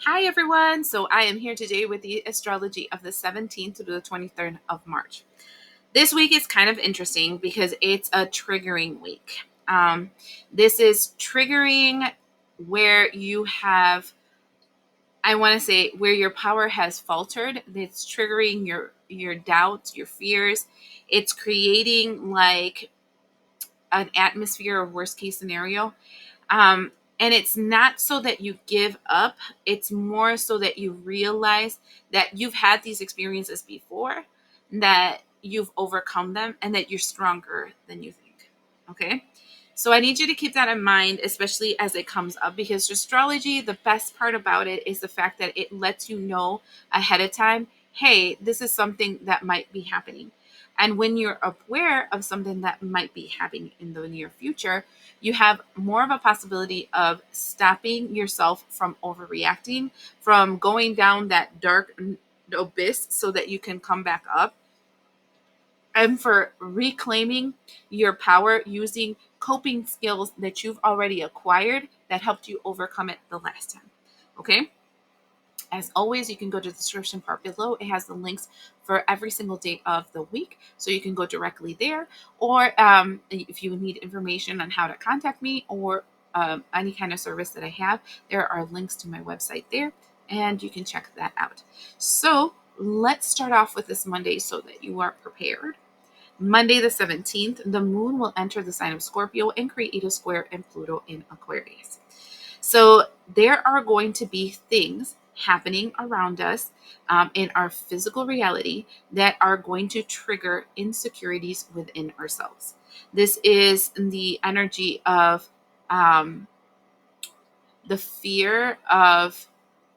Hi everyone. So I am here today with the astrology of the 17th to the 23rd of March. This week is kind of interesting because it's a triggering week. This is triggering where you have, I want to say, where your power has faltered. It's triggering your doubts, your fears. It's creating like an atmosphere of worst case scenario. And it's not so that you give up, it's more so that you realize that you've had these experiences before, that you've overcome them, and that you're stronger than you think. Okay? So I need you to keep that in mind, especially as it comes up, because astrology, the best part about it is the fact that it lets you know ahead of time, hey, this is something that might be happening. And when you're aware of something that might be happening in the near future, you have more of a possibility of stopping yourself from overreacting, from going down that dark abyss so that you can come back up, and for reclaiming your power using coping skills that you've already acquired that helped you overcome it the last time. Okay? As always, you can go to the description part below. It has the links for every single day of the week. So you can go directly there. Or if you need information on how to contact me or any kind of service that I have, there are links to my website there. And you can check that out. So let's start off with this Monday so that you are prepared. Monday the 17th, the moon will enter the sign of Scorpio and create a square in Pluto in Aquarius. So there are going to be things happening around us in our physical reality that are going to trigger insecurities within ourselves. This is the energy of um, the fear of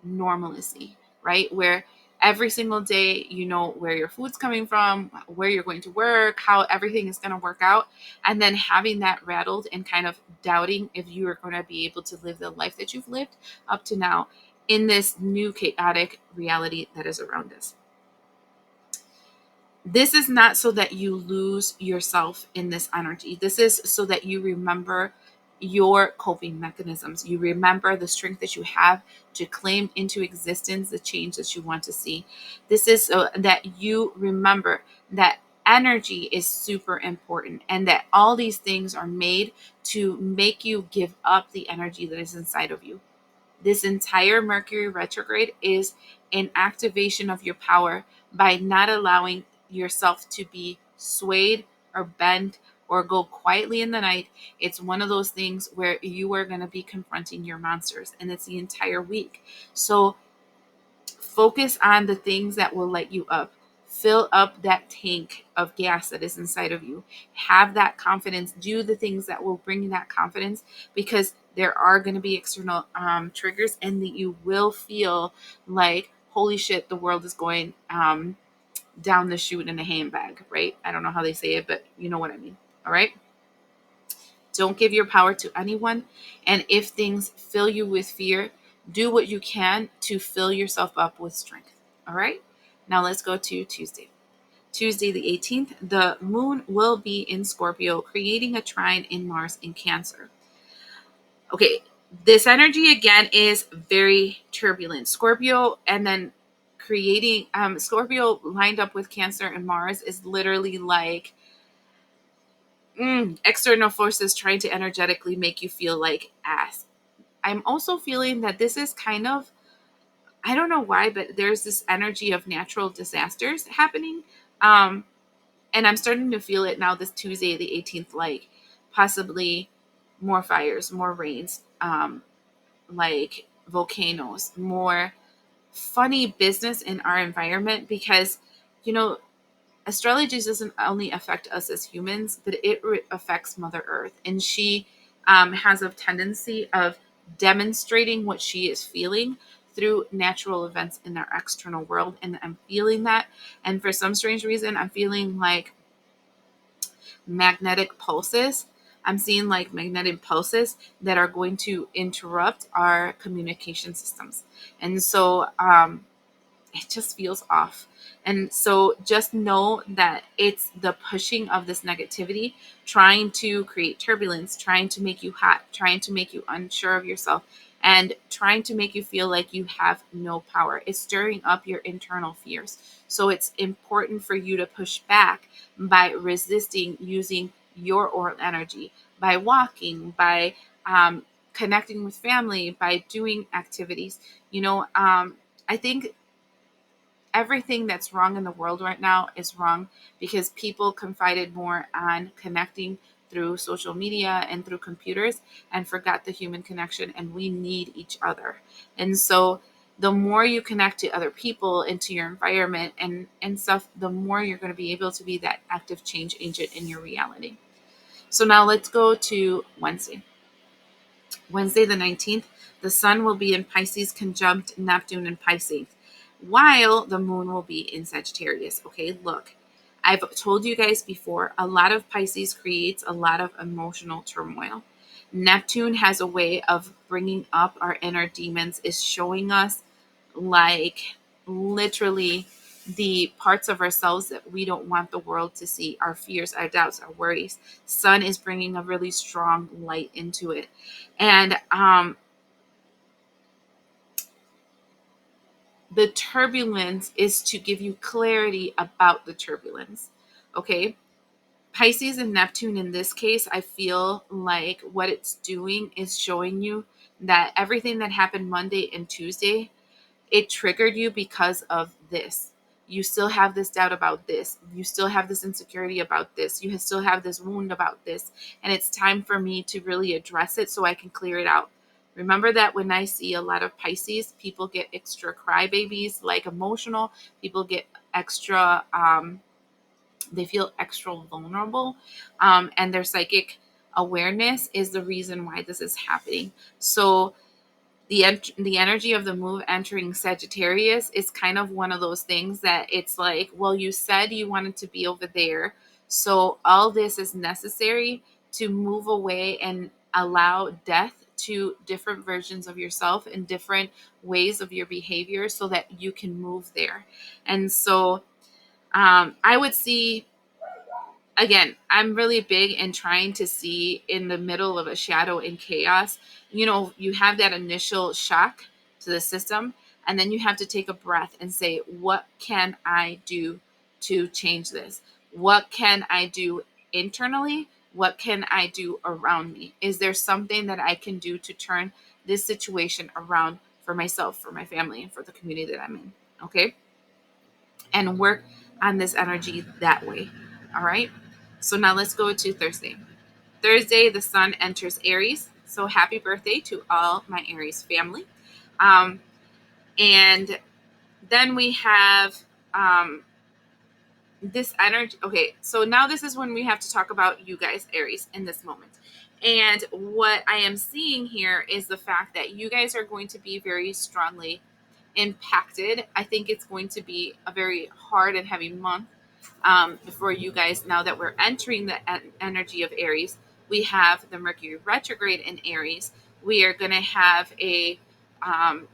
normalcy, right? Where every single day you know where your food's coming from, where you're going to work, how everything is going to work out, and then having that rattled and kind of doubting if you are going to be able to live the life that you've lived up to now in this new chaotic reality that is around us. This is not so that you lose yourself in this energy. This is so that you remember your coping mechanisms. You remember the strength that you have to claim into existence the change that you want to see. This is so that you remember that energy is super important and that all these things are made to make you give up the energy that is inside of you. This entire Mercury retrograde is an activation of your power by not allowing yourself to be swayed or bent or go quietly in the night. It's one of those things where you are going to be confronting your monsters, and it's the entire week. So focus on the things that will light you up. Fill up that tank of gas that is inside of you. Have that confidence. Do the things that will bring you that confidence, because there are going to be external triggers, and that you will feel like, holy shit, the world is going down the chute in a handbag, right? I don't know how they say it, but you know what I mean. All right. Don't give your power to anyone. And if things fill you with fear, do what you can to fill yourself up with strength. All right. Now let's go to Tuesday. Tuesday, the 18th, the moon will be in Scorpio, creating a trine in Mars in Cancer. Okay. This energy again is very turbulent. Scorpio and then creating Scorpio lined up with Cancer and Mars is literally like external forces trying to energetically make you feel like ass. I'm also feeling that this is kind of, I don't know why, but there's this energy of natural disasters happening. Um, and I'm starting to feel it now this Tuesday, the 18th, like possibly more fires, more rains, like volcanoes, more funny business in our environment because, you know, astrology doesn't only affect us as humans, but it affects Mother Earth. And she has a tendency of demonstrating what she is feeling through natural events in our external world. And I'm feeling that. And for some strange reason, I'm feeling like magnetic pulses. I'm seeing like magnetic pulses that are going to interrupt our communication systems. And so, it just feels off. And so just know that it's the pushing of this negativity, trying to create turbulence, trying to make you hot, trying to make you unsure of yourself. and trying to make you feel like you have no power. It's stirring up your internal fears. So it's important for you to push back by resisting using your oral energy, by walking, by connecting with family, by doing activities. I think everything that's wrong in the world right now is wrong because people confided more on connecting through social media and through computers and forgot the human connection, and we need each other. And so the more you connect to other people, into your environment and stuff, the more you're going to be able to be that active change agent in your reality. So now let's go to Wednesday the 19th. The sun will be in Pisces conjunct Neptune in Pisces, while the moon will be in Sagittarius. Okay, look, I've told you guys before, a lot of Pisces creates a lot of emotional turmoil. Neptune has a way of bringing up our inner demons, is showing us like literally the parts of ourselves that we don't want the world to see, our fears, our doubts, our worries. Sun is bringing a really strong light into it. And the turbulence is to give you clarity about the turbulence. Okay. Pisces and Neptune in this case, I feel like what it's doing is showing you that everything that happened Monday and Tuesday, it triggered you because of this. You still have this doubt about this. You still have this insecurity about this. You still have this wound about this. And it's time for me to really address it so I can clear it out. Remember that when I see a lot of Pisces, people get extra crybabies, like emotional. People get extra, they feel extra vulnerable. And their psychic awareness is the reason why this is happening. So the energy of the move entering Sagittarius is kind of one of those things that it's like, well, you said you wanted to be over there. So all this is necessary to move away and allow death to different versions of yourself and different ways of your behavior so that you can move there. And so I would see, again, I'm really big in trying to see in the middle of a shadow and chaos. You have that initial shock to the system, and then you have to take a breath and say, what can I do to change this? What can I do internally? What can I do around me? Is there something that I can do to turn this situation around for myself, for my family, and for the community that I'm in? Okay. And work on this energy that way. All right. So now let's go to Thursday. Thursday, the sun enters Aries. So happy birthday to all my Aries family. Um, and then we have this energy. Okay, so now this is when we have to talk about you guys, Aries, in this moment. And what I am seeing here is the fact that you guys are going to be very strongly impacted. I think it's going to be a very hard and heavy month for you guys. Now that we're entering the energy of Aries, we have the Mercury retrograde in Aries. We are going to have a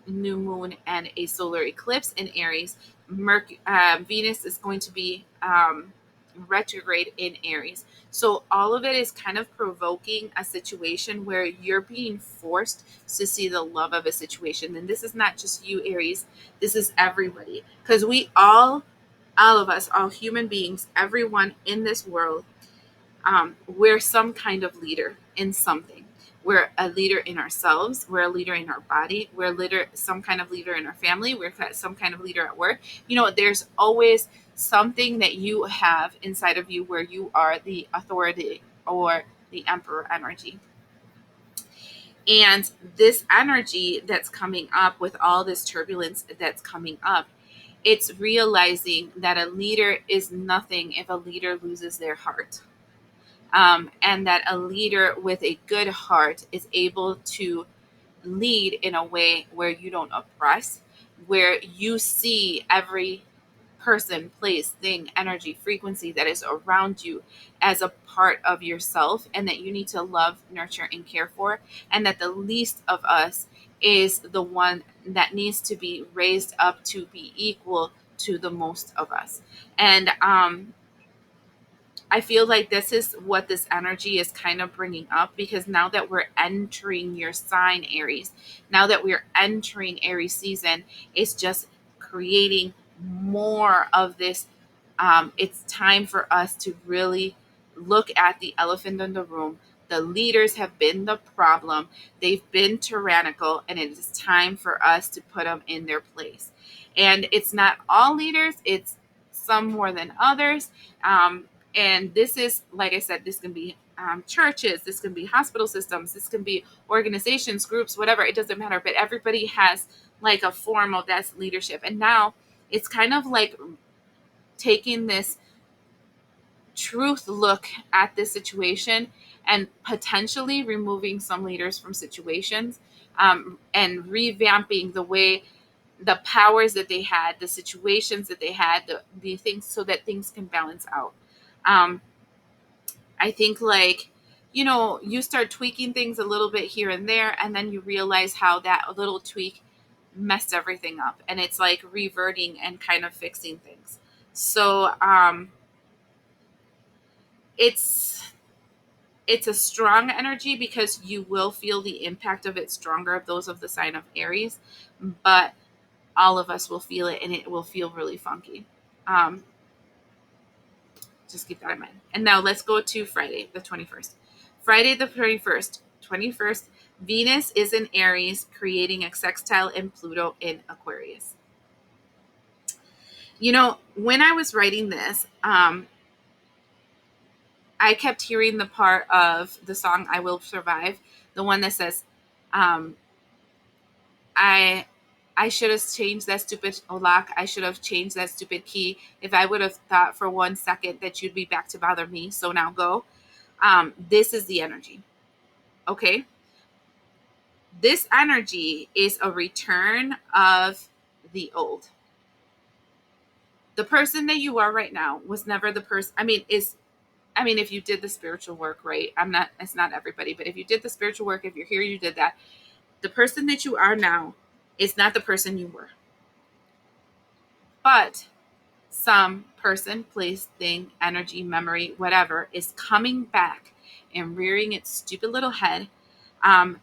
new moon and a solar eclipse in Aries. Venus is going to be retrograde in Aries. So all of it is kind of provoking a situation where you're being forced to see the love of a situation. And this is not just you, Aries. This is everybody. Because we all of us, all human beings, everyone in this world, we're some kind of leader in something. We're a leader in ourselves. We're a leader in our body. We're a leader, some kind of leader in our family. We're some kind of leader at work. There's always something that you have inside of you where you are the authority or the emperor energy. And this energy that's coming up with all this turbulence that's coming up, it's realizing that a leader is nothing if a leader loses their heart. And that a leader with a good heart is able to lead in a way where you don't oppress, where you see every person, place, thing, energy, frequency that is around you as a part of yourself, and that you need to love, nurture, and care for, and that the least of us is the one that needs to be raised up to be equal to the most of us. And I feel like this is what this energy is kind of bringing up, because now that we're entering your sign Aries, now that we're entering Aries season, it's just creating more of this. It's time for us to really look at the elephant in the room. The leaders have been the problem. They've been tyrannical, and it is time for us to put them in their place. And it's not all leaders, it's some more than others. And this is, like I said, this can be churches, this can be hospital systems, this can be organizations, groups, whatever. It doesn't matter. But everybody has like a form of that leadership. And now it's kind of like taking this truth look at this situation and potentially removing some leaders from situations, and revamping the way, the powers that they had, the situations that they had, the things, so that things can balance out. um, I think, like, you start tweaking things a little bit here and there, and then you realize how that little tweak messed everything up, and it's like reverting and kind of fixing things. So it's it's a strong energy, because you will feel the impact of it stronger of those of the sign of Aries, but all of us will feel it, and it will feel really funky. Um, just keep that in mind. And now let's go to Friday, the 21st. Friday, the 21st, Venus is in Aries, creating a sextile in Pluto in Aquarius. When I was writing this, I kept hearing the part of the song "I Will Survive," the one that says, um, "I I should have changed that stupid lock. I should have changed that stupid key. If I would have thought for 1 second that you'd be back to bother me, so now go." This is the energy. Okay, this energy is a return of the old. The person that you are right now was never the person. I mean, if you did the spiritual work, right? It's not everybody, but if you did the spiritual work, if you're here, you did that. The person that you are now is not the person you were. But some person, place, thing, energy, memory, whatever, is coming back and rearing its stupid little head, um,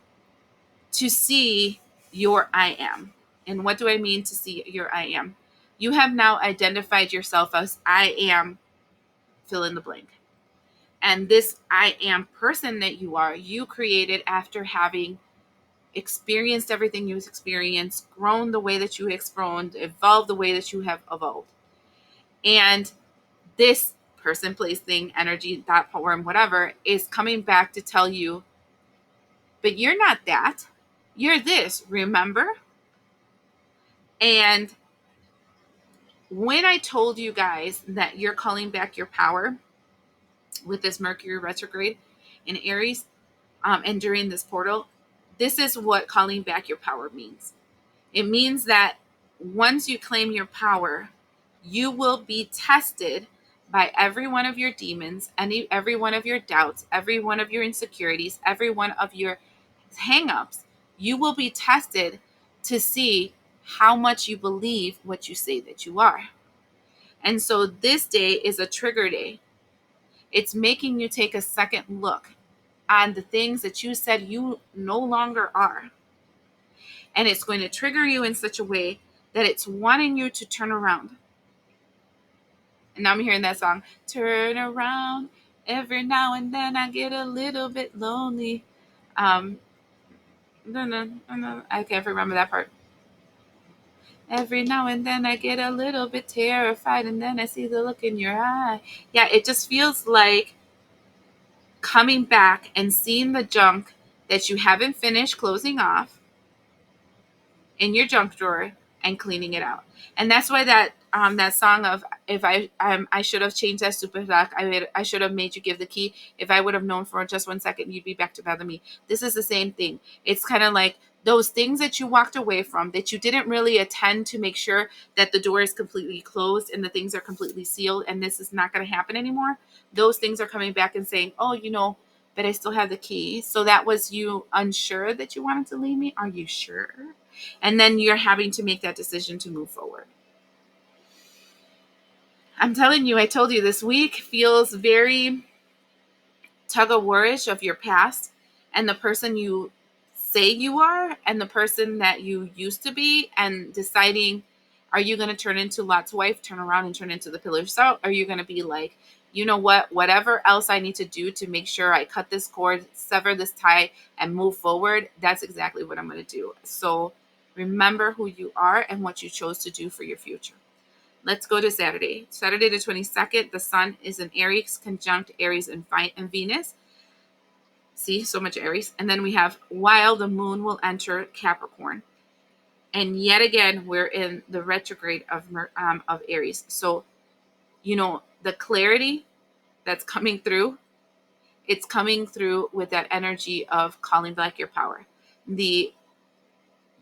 to see your I am. And what do I mean to see your I am? You have now identified yourself as I am, fill in the blank. And this I am person that you are, you created after having experienced everything you've experienced, grown the way that you have grown, evolved the way that you have evolved. And this person, place, thing, energy, that poem, whatever, is coming back to tell you, but you're not that. You're this, remember? And when I told you guys that you're calling back your power with this Mercury retrograde in Aries, and during this portal, this is what calling back your power means. It means that once you claim your power, you will be tested by every one of your demons, every one of your doubts, every one of your insecurities, every one of your hangups. You will be tested to see how much you believe what you say that you are. And so this day is a trigger day. It's making you take a second look on the things that you said you no longer are. And it's going to trigger you in such a way that it's wanting you to turn around. And now I'm hearing that song, turn around. Every now and then I get a little bit lonely. No, I can't remember that part. Every now and then I get a little bit terrified, and then I see the look in your eye. Yeah, it just feels like coming back and seeing the junk that you haven't finished closing off in your junk drawer and cleaning it out. And that's why that song of, if I should have changed that stupid lock, I should have made you give the key. If I would have known for just 1 second, you'd be back to bother me. This is the same thing. It's kind of like those things that you walked away from, that you didn't really attend to make sure that the door is completely closed and the things are completely sealed, and this is not going to happen anymore. Those things are coming back and saying, oh, but I still have the key. So that was you unsure that you wanted to leave me. Are you sure? And then you're having to make that decision to move forward. I'm telling you, I told you this week feels very tug-of-war-ish of your past and the person you say you are and the person that you used to be, and deciding, are you going to turn into Lot's wife, turn around and turn into the pillar of salt? Are you going to be like, you know what, whatever else I need to do to make sure I cut this cord, sever this tie, and move forward? That's exactly what I'm going to do. So remember who you are and what you chose to do for your future. Let's go to Saturday. Saturday the 22nd, the sun is in Aries, conjunct Aries and Venus. See, so much Aries. And then we have while the moon will enter Capricorn. And yet again, we're in the retrograde of Aries. So, the clarity that's coming through, it's coming through with that energy of calling back your power. The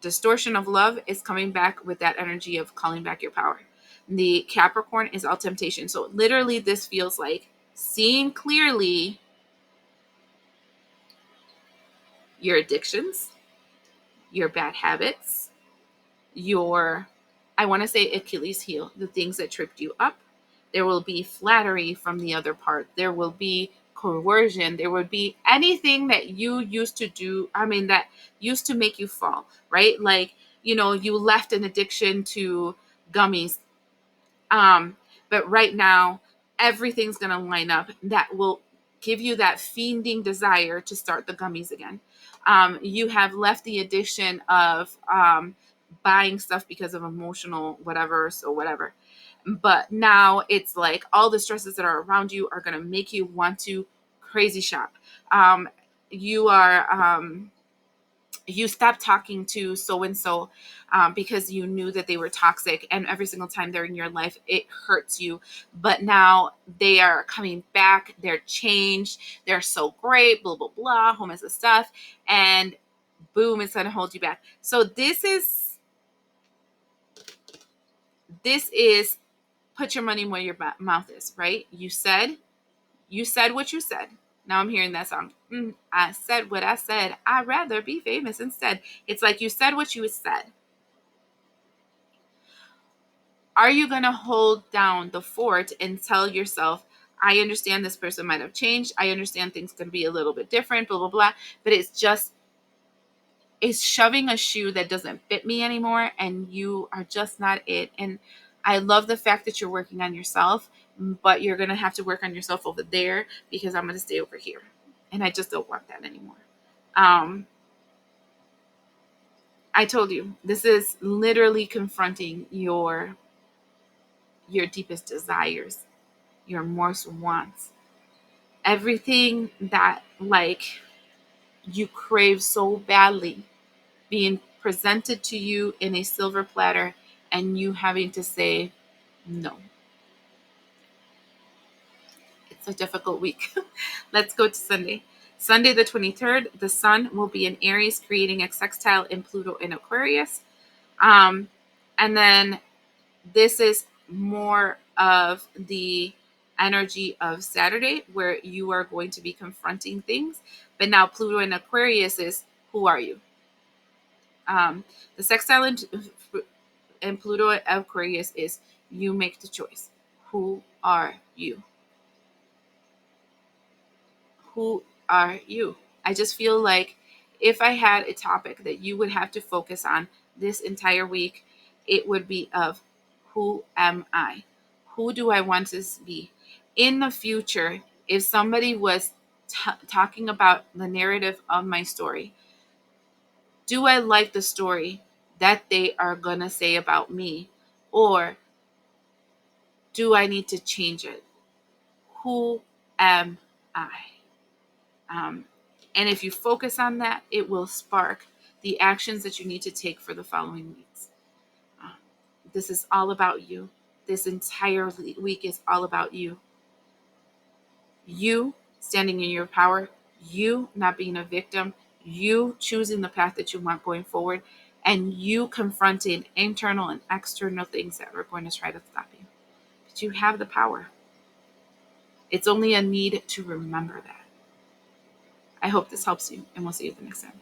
distortion of love is coming back with that energy of calling back your power. The Capricorn is all temptation. So literally this feels like seeing clearly your addictions, your bad habits, I want to say Achilles heel, the things that tripped you up. There will be flattery from the other part. There will be coercion. There would be anything that you used to do. That used to make you fall, right? Like, you left an addiction to gummies. But right now, everything's going to line up that will give you that fiending desire to start the gummies again. You have left the addiction of buying stuff because of emotional whatever, so whatever. But now it's like all the stresses that are around you are going to make you want to crazy shop. You are... you stopped talking to so and so because you knew that they were toxic, and every single time they're in your life it hurts you. But now they are coming back, they're changed, they're so great, blah blah blah, whole mess of stuff, and boom, it's going to hold you back. So this is put your money where your mouth is, right? You said what you said. Now I'm hearing that song. I said what I said. I'd rather be famous instead. It's like you said what you said. Are you going to hold down the fort and tell yourself, I understand this person might have changed. I understand things can be a little bit different, blah, blah, blah. But it's shoving a shoe that doesn't fit me anymore. And you are just not it. And I love the fact that you're working on yourself, but you're going to have to work on yourself over there because I'm going to stay over here. And I just don't want that anymore. I told you, this is literally confronting your deepest desires, your most wants, everything that like you crave so badly being presented to you in a silver platter and you having to say no. It's a difficult week. Let's go to Sunday. Sunday the 23rd, the sun will be in Aries, creating a sextile in Pluto in Aquarius. And then this is more of the energy of Saturday where you are going to be confronting things. But now Pluto in Aquarius is, who are you? The sextile in Pluto in Aquarius is, you make the choice. Who are you? Who are you? I just feel like if I had a topic that you would have to focus on this entire week, it would be of, who am I? Who do I want to be? In the future, if somebody was talking about the narrative of my story, do I like the story that they are going to say about me? Or do I need to change it? Who am I? And if you focus on that, it will spark the actions that you need to take for the following weeks. This is all about you. This entire week is all about you. You standing in your power, you not being a victim, you choosing the path that you want going forward, and you confronting internal and external things that are going to try to stop you. But you have the power. It's only a need to remember that. I hope this helps you, and we'll see you the next time.